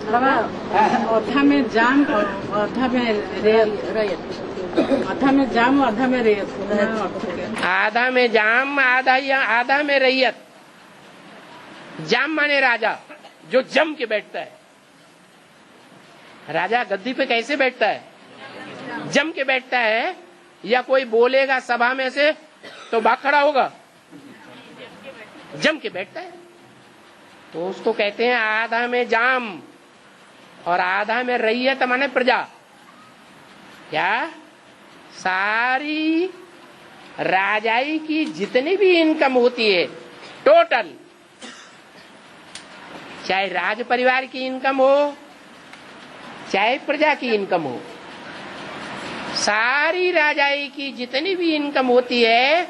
अथा में जाम अथा में रेत, अथा में जाम आधा में रेत, आधा में जाम आधा में रैयत। जाम माने राजा, जो जम के बैठता है। राजा गद्दी पे कैसे बैठता है? जम के बैठता है। या कोई बोलेगा सभा में से तो भाग खड़ा होगा? जम के बैठता है। तो उसको कहते हैं आधा में जाम और आधा में रैयत माने प्रजा। क्या? सारी राजाई की जितनी भी इनकम होती है टोटल, चाहे राज परिवार की इनकम हो चाहे प्रजा की इनकम हो, सारी राजाई की जितनी भी इनकम होती है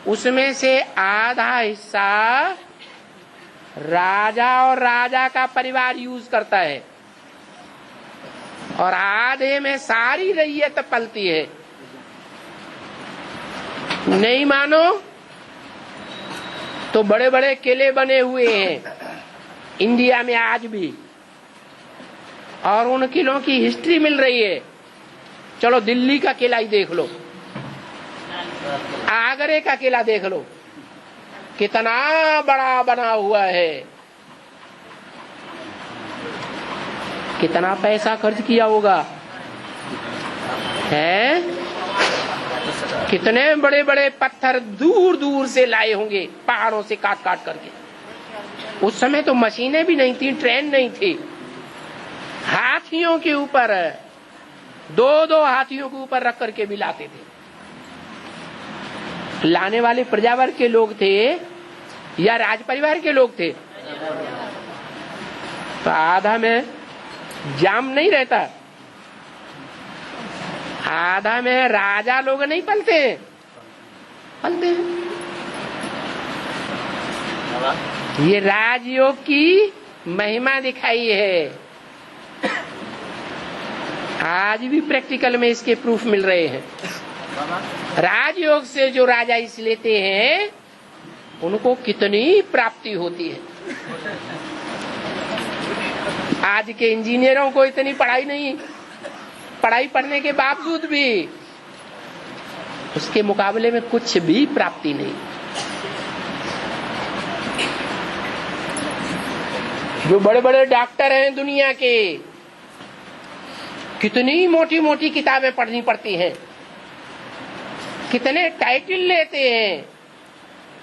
उसमें से आधा हिस्सा राजा और राजा का परिवार यूज करता है और आधे में सारी रैयत पलती है। नहीं मानो तो बड़े बड़े किले बने हुए हैं इंडिया में आज भी, और उन किलों की हिस्ट्री मिल रही है। चलो दिल्ली का किला ही देख लो, आगरे का किला देख लो, कितना बड़ा बना हुआ है, कितना पैसा खर्च किया होगा है, कितने बड़े बड़े पत्थर दूर दूर से लाए होंगे पहाड़ों से काट काट करके। उस समय तो मशीनें भी नहीं थी, ट्रेन नहीं थी, हाथियों के ऊपर दो हाथियों के ऊपर रख करके भी लाते थे। लाने वाले प्रजावर्ग के लोग थे या राज परिवार के लोग थे? तो आधा में जाम नहीं रहता, आधा में राजा लोग नहीं पलते पलते। ये राजयोग की महिमा दिखाई है। आज भी प्रैक्टिकल में इसके प्रूफ मिल रहे हैं। राजयोग से जो राजा इस लेते हैं उनको कितनी प्राप्ति होती है। आज के इंजीनियरों को इतनी पढ़ाई नहीं, पढ़ाई पढ़ने के बावजूद भी उसके मुकाबले में कुछ भी प्राप्ति नहीं। जो बड़े बड़े डॉक्टर हैं दुनिया के, कितनी मोटी मोटी किताबें पढ़नी पड़ती हैं, कितने टाइटल लेते हैं,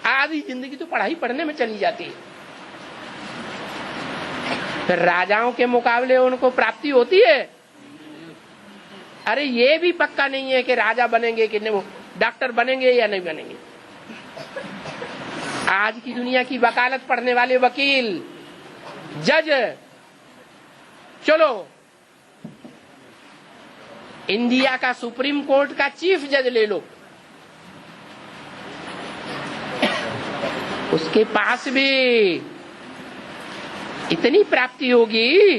आधी जिंदगी तो पढ़ाई पढ़ने में चली जाती है। फिर राजाओं के मुकाबले उनको प्राप्ति होती है? अरे ये भी पक्का नहीं है कि राजा बनेंगे कि नहीं, डॉक्टर बनेंगे या नहीं बनेंगे। आज की दुनिया की वकालत पढ़ने वाले वकील, जज, चलो इंडिया का सुप्रीम कोर्ट का चीफ जज ले लो, उसके पास भी इतनी प्राप्ति होगी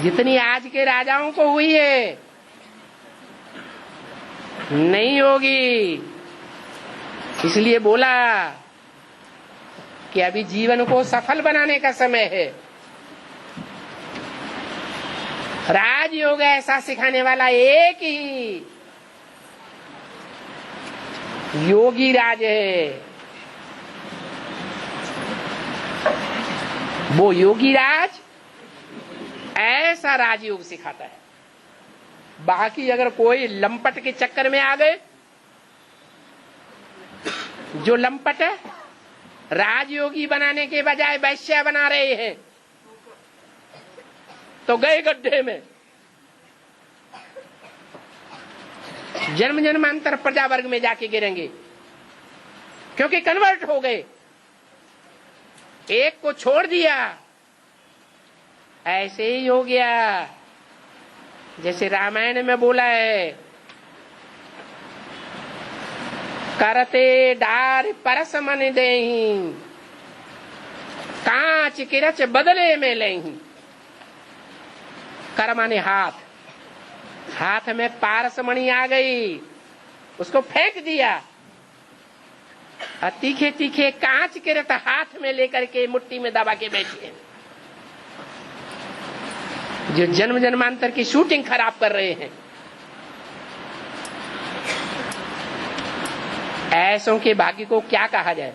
जितनी आज के राजाओं को हुई है? नहीं होगी। इसलिए बोला कि अभी जीवन को सफल बनाने का समय है। राजयोग ऐसा सिखाने वाला एक ही योगी राज है। वो योगी राज ऐसा राजयोग सिखाता है। बाकी अगर कोई लंपट के चक्कर में आ गए, जो लंपट है राजयोगी बनाने के बजाय वैश्य बना रहे हैं, तो गए गड्ढे में। जन्म जन्मांतर प्रजा वर्ग में जाके गिरेंगे, क्योंकि कन्वर्ट हो गए। एक को छोड़ दिया, ऐसे ही हो गया। जैसे रामायण में बोला है, करते डार परस मन देही, कांच किरच बदले में लेही। कर माने हाथ, हाथ में पारस मणि आ गई, उसको फेंक दिया। और तीखे तीखे कांच किरत हाथ में लेकर के मुट्ठी में दबा के बैठे। जो जन्म जन्मांतर की शूटिंग खराब कर रहे हैं। ऐसों के भाग्य को क्या कहा जाए?